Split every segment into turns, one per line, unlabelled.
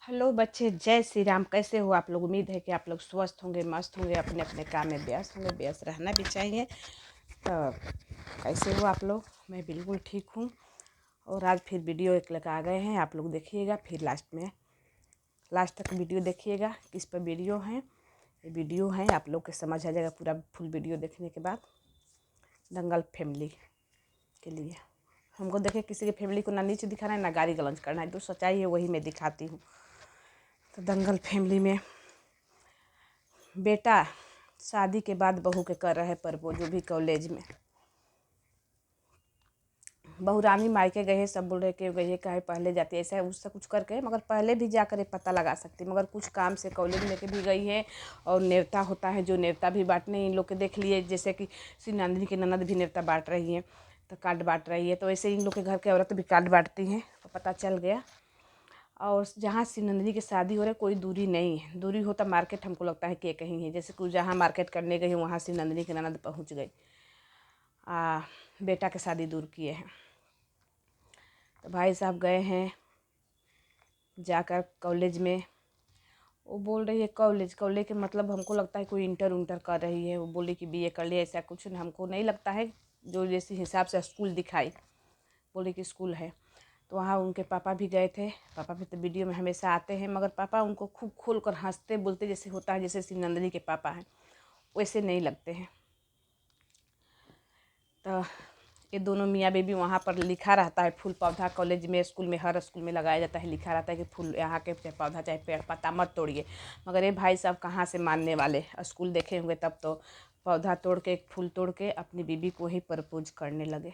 Hello बच्चे, जय श्री राम। कैसे हो आप लोग? उम्मीद है कि आप लोग स्वस्थ होंगे, मस्त होंगे, अपने अपने काम में व्यस्त होंगे। व्यस्त रहना भी चाहिए। तो कैसे हो आप लोग? मैं बिल्कुल ठीक हूँ। और आज फिर वीडियो एक लेकर आ गए हैं। आप लोग देखिएगा, फिर लास्ट तक वीडियो देखिएगा। किस पर वीडियो है? ये वीडियो है, आप लोग के समझ आ जाएगा पूरा फुल वीडियो देखने के बाद। दंगल फैमिली के लिए हमको देखे किसी की फैमिली को ना नीचे दिखाना है ना गाली गलौज करना है, जो सच्चाई है वही मैं दिखाती हूँ। तो दंगल फैमिली में बेटा शादी के बाद बहू के कर रहे प्रपोज, जो भी कॉलेज में। बहू रानी मायके गए, सब बोल रहे कि गई कहे पहले जाती है, ऐसा है उससे कुछ करके, मगर पहले भी जाकर ये पता लगा सकती, मगर कुछ काम से कॉलेज लेके भी गई है। और नेवता होता है, जो नेवता भी बांटने इन लोग के देख लिए, जैसे कि श्री नंदिनी की ननद भी नेवता बांट रही है, तो कार्ड बांट रही है, तो ऐसे इन लोग के घर के औरत भी कार्ड बांटती हैं, तो पता चल गया। और जहाँ श्री नंदिनी की शादी हो रही है कोई दूरी नहीं है। दूरी होता मार्केट हमको लगता है कि कहीं है, जैसे कुछ जहाँ मार्केट करने गई वहाँ श्री नंदिनी की ननद पहुँच गई। बेटा की शादी दूर किए हैं। तो भाई साहब गए हैं जाकर कॉलेज में। वो बोल रही है कॉलेज के मतलब हमको लगता है कोई इंटर कर रही है। वो बोली कि बीए कर लिया, ऐसा कुछ हमको नहीं लगता है। जो जैसे हिसाब से स्कूल दिखाई, बोली कि स्कूल है। तो वहाँ उनके पापा भी गए थे। पापा भी तो वीडियो में हमेशा आते हैं, मगर पापा उनको खूब खोल कर हंसते बोलते जैसे होता है जैसे श्री नंदिनी के पापा हैं, वैसे नहीं लगते हैं। तो ये दोनों मियाँ बीबी, वहाँ पर लिखा रहता है फूल पौधा कॉलेज में, स्कूल में, हर स्कूल में लगाया जाता है, लिखा रहता है कि फूल यहाँ के चाहे पौधा चाहे पेड़ पत्ता मत तोड़िए। मगर ये भाई साहब कहाँ से मानने वाले, स्कूल देखे होंगे तब तो पौधा तोड़ के, एक फूल तोड़ के अपनी बीबी को ही प्रपोज करने लगे।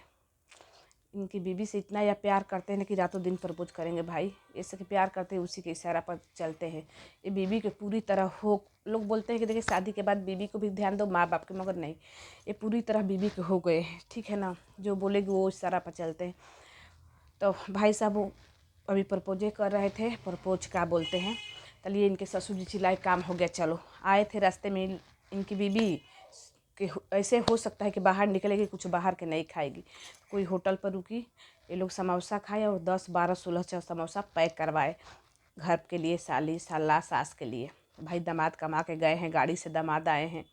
इनकी बीबी से इतना या प्यार करते हैं कि रातों दिन प्रपोज करेंगे। भाई ऐसे कि प्यार करते हैं, उसी के इशारा पर चलते हैं। ये बीबी के पूरी तरह हो, लोग बोलते हैं कि देखिए शादी के बाद बीबी को भी ध्यान दो, माँ बाप के, मगर नहीं, ये पूरी तरह बीबी के हो गए हैं। ठीक है ना, जो बोलेगी वो इशारा पर चलते हैं। तो भाई साहब वो अभी प्रपोजे कर रहे थे। प्रपोज क्या बोलते हैं, चलिए इनके ससुर जी चिल्लाए काम हो गया, चलो। आए थे रास्ते में इनकी बीबी कि ऐसे हो सकता है कि बाहर निकलेगी, कुछ बाहर के नहीं खाएगी। कोई होटल पर रुकी, ये लोग समोसा खाए और 10 12 16 समोसा पैक करवाए घर के लिए, साली साला सास के लिए। भाई दामाद कमा के गए हैं, गाड़ी से दामाद आए हैं।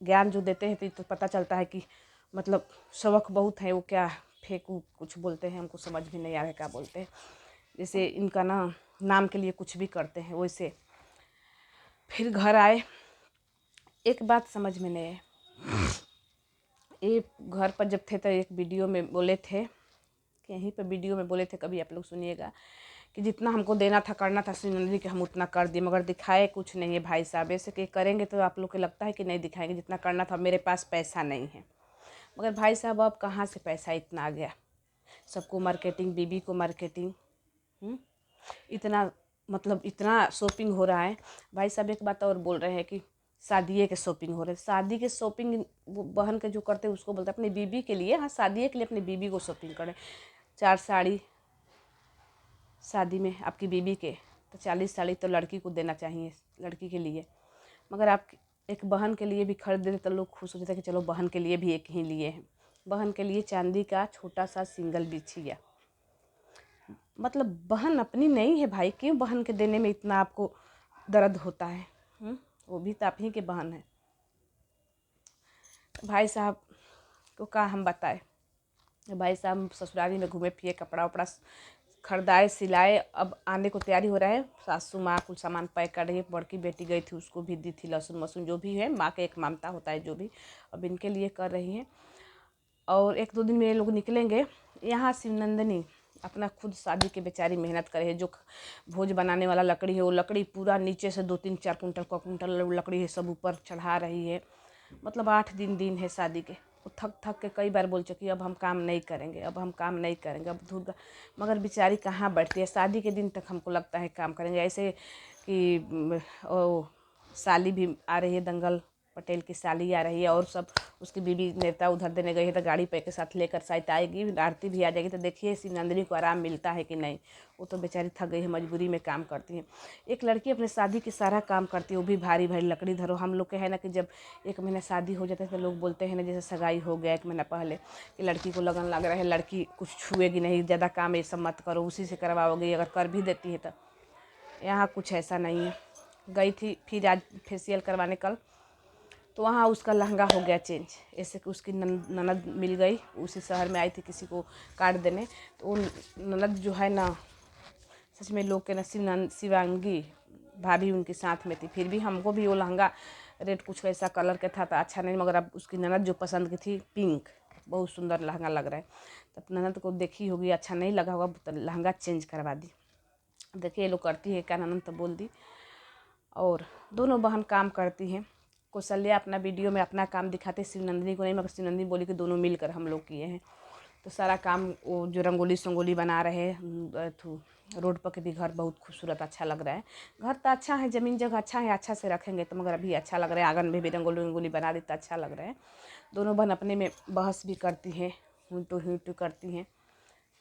ज्ञान जो देते हैं तो पता चलता है कि मतलब शौक बहुत है। वो क्या फेंकू कुछ बोलते हैं, हमको समझ भी नहीं आ रहा है क्या बोलते हैं। जैसे इनका ना नाम के लिए कुछ भी करते हैं वैसे। फिर घर आए, एक बात समझ में नहीं है। ये घर पर जब थे तो एक वीडियो में बोले थे कि यहीं पर वीडियो में बोले थे, कभी आप लोग सुनिएगा, कि जितना हमको देना था करना था श्री नंदिनी के हम उतना कर दिए, मगर दिखाए कुछ नहीं है भाई साहब। ऐसे कि करेंगे तो आप लोग को लगता है कि नहीं दिखाएंगे, जितना करना था। मेरे पास पैसा नहीं है, मगर भाई साहब अब कहाँ से पैसा इतना आ गया। सबको मार्केटिंग, बीबी को मार्केटिंग, इतना मतलब इतना शॉपिंग हो रहा है। भाई साहब एक बात और बोल रहे हैं कि शादिये के शॉपिंग हो रहे हैं। शादी के शॉपिंग वो बहन के जो करते हैं उसको बोलते हैं अपनी बीबी के लिए। हाँ, शादी के लिए अपनी बीबी को शॉपिंग करें। 4 साड़ी शादी में आपकी बीबी के, तो 40 साड़ी तो लड़की को देना चाहिए, लड़की के लिए। मगर आप एक बहन के लिए भी खरीद देते तो लोग खुश हो जाते कि चलो बहन के लिए भी एक ही लिए हैं। बहन के लिए चांदी का छोटा सा सिंगल बिछिया। मतलब बहन अपनी नहीं है भाई, क्यों बहन के देने में इतना आपको दर्द होता है? वो भी तो आप ही के बहन है। भाई साहब को क्या हम बताए। भाई साहब ससुराली में घूमे फिरे, कपड़ा उपड़ा खरीदाए, सिलाए। अब आने को तैयारी हो रहा है। सासू माँ कुछ सामान पैक कर रही है। बड़की बेटी गई थी, उसको भी दी थी लहसुन वसुन, जो भी है माँ का एक ममता होता है, जो भी अब इनके लिए कर रही हैं। और 1 2 दिन में ये लोग निकलेंगे। यहाँ शिवनंदिनी अपना खुद शादी के बेचारी मेहनत करे है। जो भोज बनाने वाला लकड़ी है, वो लकड़ी पूरा नीचे से 2 3 4 कुंटल का कुंटल लकड़ी है, सब ऊपर चढ़ा रही है। मतलब 8 दिन है शादी के। वो थक थक के कई बार बोल चुकी, अब हम काम नहीं करेंगे, अब हम काम नहीं करेंगे, अब धूप। मगर बेचारी कहाँ बैठती है, शादी के दिन तक हमको लगता है काम करेंगे। ऐसे कि ओ साली भी आ रही है दंगल पटेल की साली आ रही है और सब उसकी बीवी नेता उधर देने गई है, तो गाड़ी पे के साथ लेकर शायद आएगी, आरती भी आ जाएगी। तो देखिए शिवनंदिनी को आराम मिलता है कि नहीं। वो तो बेचारी थक गई है, मजबूरी में काम करती है। एक लड़की अपने शादी की सारा काम करती है, वो भी भारी भारी लकड़ी धरो। हम लोग के है ना कि जब 1 महीना शादी हो जाता है तो लोग बोलते हैं ना, जैसे सगाई हो गया 1 महीना पहले, कि लड़की को लगन लग रहा है, लड़की कुछ छुएगी नहीं, ज़्यादा काम ये सब मत करो, उसी से करवाओगी, अगर कर भी देती है तो। यहाँ कुछ ऐसा नहीं है। गई थी फिर आज फेशियल करवाने कल, तो वहाँ उसका लहंगा हो गया चेंज। ऐसे कि उसकी ननद मिल गई, उसी शहर में आई थी किसी को कार्ड देने, तो वो ननद जो है ना, सच में लोग के ना शिवांगी भाभी उनके साथ में थी। फिर भी हमको भी वो लहंगा रेड कुछ ऐसा कलर का था तो अच्छा नहीं, मगर अब उसकी ननद जो पसंद की थी पिंक, बहुत सुंदर लहंगा लग रहा है। तब ननद को देखी होगी, अच्छा नहीं लगा होगा तो लहंगा चेंज करवा दी। देखिए ये लोग करती है क्या, ननद तो बोल दी। और दोनों बहन काम करती हैं। कौशल्या अपना वीडियो में अपना काम दिखाते, शिवनंदिनी को नहीं, मगर शिवनंदिनी बोली कि दोनों मिलकर हम लोग किए हैं। तो सारा काम वो जो रंगोली संगोली बना रहे हैं, रोड पर के भी घर बहुत खूबसूरत अच्छा लग रहा है। घर तो अच्छा है, ज़मीन जगह अच्छा है, अच्छा से रखेंगे तो, मगर अभी अच्छा लग रहा है। आंगन में भी रंगोली रंगोली बना दी तो अच्छा लग रहा है। दोनों बहन अपने में बहस भी करती हैं, हुई करती हैं।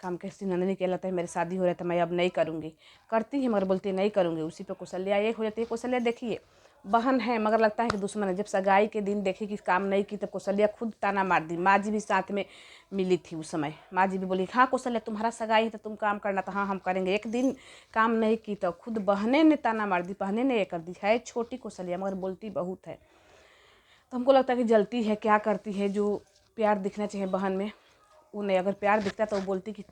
काम के शिवनंदिनी कहलाता है मेरी शादी हो रहा है तो मैं अब नहीं करूँगी, करती है मगर बोलती है नहीं करूँगी। उसी पे कौशल्या एक हो जाती है। कौशल्या देखिए बहन है मगर लगता है कि दुश्मन है। जब सगाई के दिन देखी कि काम नहीं की तो कौशल्या खुद ताना मार दी। माँ जी भी साथ में मिली थी उस समय। माँ जी भी बोली हाँ कौशल्या तुम्हारा सगाई है तो तुम काम करना, तो हाँ हम करेंगे। एक दिन काम नहीं की तो खुद बहने ने ताना मार दी, बहने ने ये कर दी। है छोटी कौशल्या मगर बोलती बहुत है। तो हमको लगता है कि जलती है, क्या करती है। जो प्यार दिखना चाहिए बहन में वो नहीं। अगर प्यार दिखता तो वो बोलती कि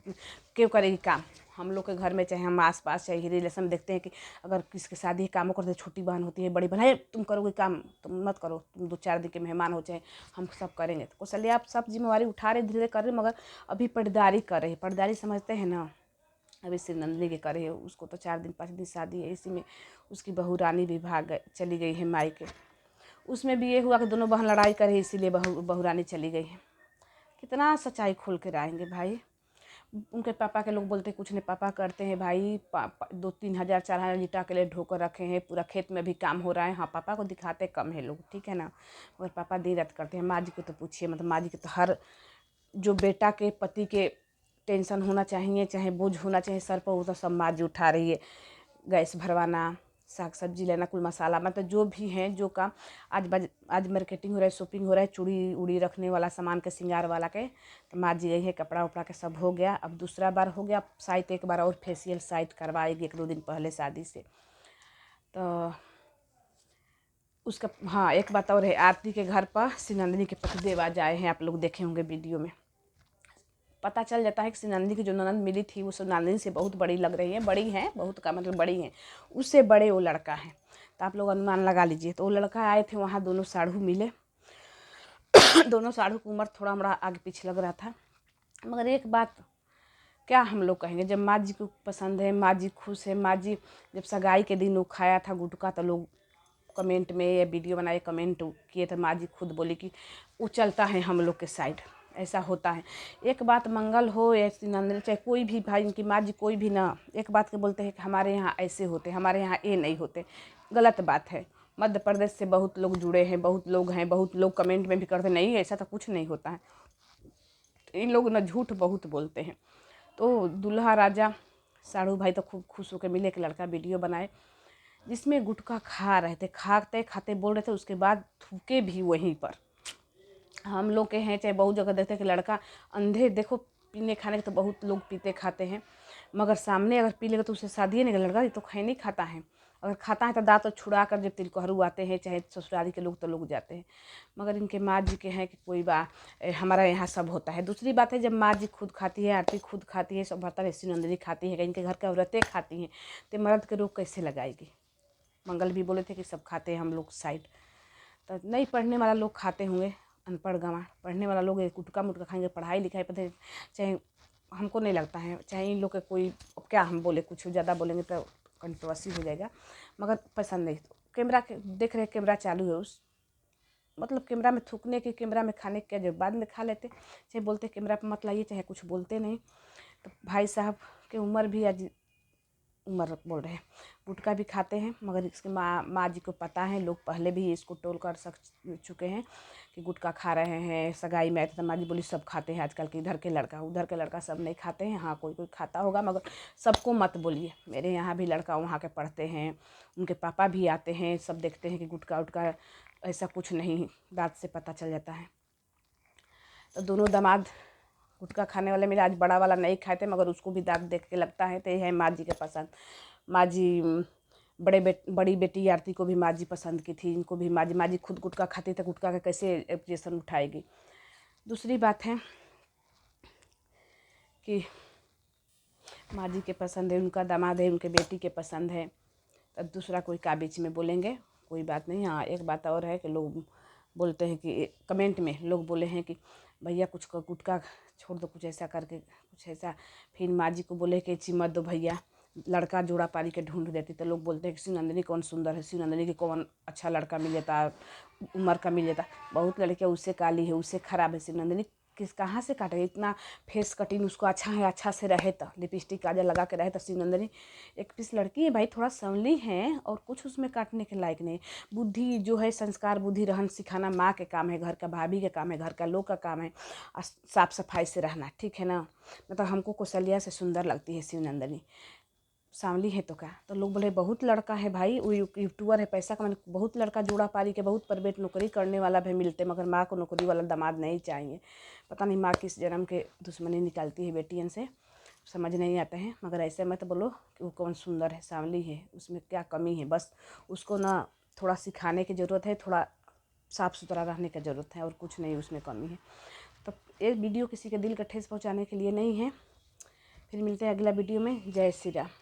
क्यों करेगी काम। हम लोग के घर में चाहे हम आस पास चाहे रिलेशन में देखते हैं कि अगर किसकी शादी कामों करते, छोटी बहन होती है, बड़ी बहन है, तुम करोगे काम, तुम मत करो, तुम 2-4 दिन के मेहमान हो, चाहे हम सब करेंगे। तो कौशल्या आप सब जिम्मेवारी उठा रहे, धीरे कर रहे, मगर अभी पर्दारी कर रहे। पर्दारी समझते हैं ना, अभी शिवनंदिनी के करे। उसको तो 4 दिन 5 दिन शादी है, इसी में उसकी बहू रानी भी चली गई है मायके। उसमें भी ये हुआ कि दोनों बहन लड़ाई करे, इसीलिए बहू रानी चली गई है। कितना सच्चाई खोल के रहेंगे भाई। उनके पापा के लोग बोलते कुछ नहीं, पापा करते हैं भाई, 2-3 हज़ार 4 हज़ार ईटा के लिए ढोकर रखे हैं, पूरा खेत में भी काम हो रहा है। हाँ पापा को दिखाते कम है लोग, ठीक है ना, मगर पापा दिन रात करते हैं। माँ जी को तो पूछिए, मतलब माँ जी के तो हर जो बेटा के पति के टेंशन होना चाहिए, चाहे बोझ होना चाहिए सर पर, वो तो सब माँ जी उठा रही है। गैस भरवाना, साग सब्जी लेना, कुल मसाला, मतलब जो भी हैं जो काम। आज मार्केटिंग हो रहा है, शॉपिंग हो रहा है, चूड़ी उड़ी रखने वाला सामान के, श्रृंगार वाला के, तो माँ जी गई है, कपड़ा उपड़ा के सब हो गया। अब दूसरा बार हो गया, शायद एक बार और फेशियल शायद करवाएगी 1-2 दिन पहले शादी से। तो उसका हाँ एक बात और है, आरती के घर पर शिवनंदिनी के पतिदेव आज आए हैं, आप लोग देखे होंगे वीडियो में। पता चल जाता है कि शिवनंदिनी की जो ननद मिली थी वो शिवनंदिनी से बहुत बड़ी लग रही है, बड़ी हैं बहुत का मतलब बड़ी हैं, उससे बड़े वो लड़का है। तो आप लोग अनुमान लगा लीजिए। तो वो लड़का आए थे वहाँ, दोनों साढ़ू मिले। दोनों साढ़ू की उम्र थोड़ा मोड़ा आगे पीछे लग रहा था। मगर एक बात क्या हम लोग कहेंगे, जब माँ जी को पसंद है, माँ जी खुश है, माँ जी जब सगाई के दिन वो खाया था गुटखा, तो लोग कमेंट में या वीडियो बनाए कमेंट किए थे, माँ जी खुद बोली कि वो चलता है हम लोग के साइड, ऐसा होता है। एक बात मंगल हो या शिवनंदिनी, चाहे कोई भी भाई, इनकी माँ जी कोई भी ना, एक बात के बोलते हैं कि हमारे यहाँ ऐसे होते, हमारे यहाँ ये नहीं होते, गलत बात है। मध्य प्रदेश से बहुत लोग जुड़े हैं, बहुत लोग हैं, बहुत लोग कमेंट में भी करते नहीं ऐसा तो कुछ नहीं होता है। इन लोग ना झूठ बहुत बोलते हैं। तो दूल्हा राजा साड़ू भाई तो खूब खुश होकर मिले, कि लड़का वीडियो बनाए जिसमें गुटखा खा रहे थे, खाते खाते बोल रहे थे, उसके बाद थूके भी वहीं पर। हम लोग के हैं चाहे बहुत जगह देखते हैं कि लड़का अंधे, देखो पीने खाने के तो बहुत लोग पीते खाते हैं, मगर सामने अगर पी लेगा तो उसे शादी नहीं, लड़का ये तो खाई नहीं खाता है। अगर खाता है तो दांत छुड़ा कर, जब तिलकहरू आते हैं चाहे ससुराली के लोग तो लोग जाते हैं। मगर इनके माँ जी के हैं कि कोई हमारा यहाँ सब होता है। दूसरी बात है, जब माँ जी खुद खाती है, आरती खुद खाती है, सब बर्तन शिवनंदिनी खाती है, इनके घर के औरतें खाती हैं, तो मर्द के रोग कैसे लगाएगी। मंगल भी बोले थे कि सब खाते हैं हम लोग साइड। तो नहीं पढ़ने वाला लोग खाते होंगे, अनपढ़ गंवार, पढ़ने वाला लोग गुटखा मुटका खाएंगे, पढ़ाई लिखाई पर चाहे हमको नहीं लगता है, चाहे इन लोग के कोई, अब क्या हम बोले, कुछ ज़्यादा बोलेंगे तो कंट्रोवर्सी हो जाएगा, मगर पसंद नहीं। तो कैमरा के देख रहे, कैमरा चालू है, उस मतलब कैमरा में थूकने की, कैमरा में खाने के, जो बाद में खा लेते, चाहे बोलते कैमरा पर मत लाइए, चाहे कुछ बोलते नहीं। तो भाई साहब की उम्र भी आज उम्र बोल रहे हैं। गुटखा भी खाते हैं, मगर इसके माँ जी को पता है, लोग पहले भी इसको टोल कर चुके हैं कि गुटखा खा रहे हैं। सगाई में आए थे तो माँ जी बोली सब खाते हैं आजकल के, इधर के लड़का उधर के लड़का सब नहीं खाते हैं। हाँ, कोई कोई खाता होगा, मगर सबको मत बोलिए। मेरे यहाँ भी लड़का वहाँ के पढ़ते हैं, उनके पापा भी आते हैं, सब देखते हैं कि गुटखा उटका ऐसा कुछ नहीं, दांत से पता चल जाता है। तो दोनों दामाद गुटखा खाने वाले मेरे आज बड़ा वाला नहीं खाए थे, मगर उसको भी दांत देख के लगता है तो ये है माँ जी के पसंद। माँ जी बड़ी बेटी आरती को भी माँ जी पसंद की थी, इनको भी माँ जी खुद गुटखा खाती तो गुटखा का कैसे एप्रिसिएशन उठाएगी। दूसरी बात है कि माँ जी के पसंद है, उनका दामाद है, उनके बेटी के पसंद है, तब दूसरा कोई का बीच में बोलेंगे, कोई बात नहीं। हाँ, एक बात और है कि लोग बोलते हैं कि कमेंट में लोग बोले हैं कि भैया कुछ गुटखा छोड़ दो, कुछ ऐसा करके कुछ ऐसा। फिर माँ जी को बोले कि ची मत दो भैया, लड़का जोड़ा पारी के ढूंढ देती। तो लोग बोलते हैं कि शिवनंदिनी कौन सुंदर है, शिवनंदिनी की कौन अच्छा लड़का मिल जाता, उम्र का मिल जाता। बहुत लड़कियाँ उससे काली है, उससे खराब है। शिवनंदिनी कहाँ से काटे, इतना फेस कटिंग उसको अच्छा है, अच्छा से रहे तो लिपस्टिक काजल लगा के रहे तो। शिवनंदिनी एक पीस लड़की है भाई, थोड़ा संवली है और कुछ उसमें काटने के लायक नहीं। बुद्धि जो है, संस्कार बुद्धि रहन सिखाना माँ के काम है, घर का भाभी के काम है, घर का लोग का काम है, साफ सफाई से रहना, ठीक है ना। मतलब हमको कौशल्या से सुंदर लगती है शिवनंदिनी, सांवली है तो क्या। तो लोग बोले बहुत लड़का है भाई, वो यूट्यूबर है, पैसा कमाने, बहुत लड़का जोड़ा पारी के, बहुत प्राइवेट नौकरी करने वाला भी मिलते, मगर माँ को नौकरी वाला दामाद नहीं चाहिए। पता नहीं माँ किस जन्म के दुश्मनी निकालती है बेटियन से, समझ नहीं आता है। मगर ऐसे मत बोलो कि वो कौन सुंदर है, सांवली है, उसमें क्या कमी है। बस उसको ना थोड़ा सिखाने की ज़रूरत है, थोड़ा साफ़ सुथरा रहने की ज़रूरत है, और कुछ नहीं उसमें कमी है। तो एक वीडियो किसी के दिल का ठेस पहुँचाने के लिए नहीं है। फिर मिलते हैं अगला वीडियो में। जय श्री राम।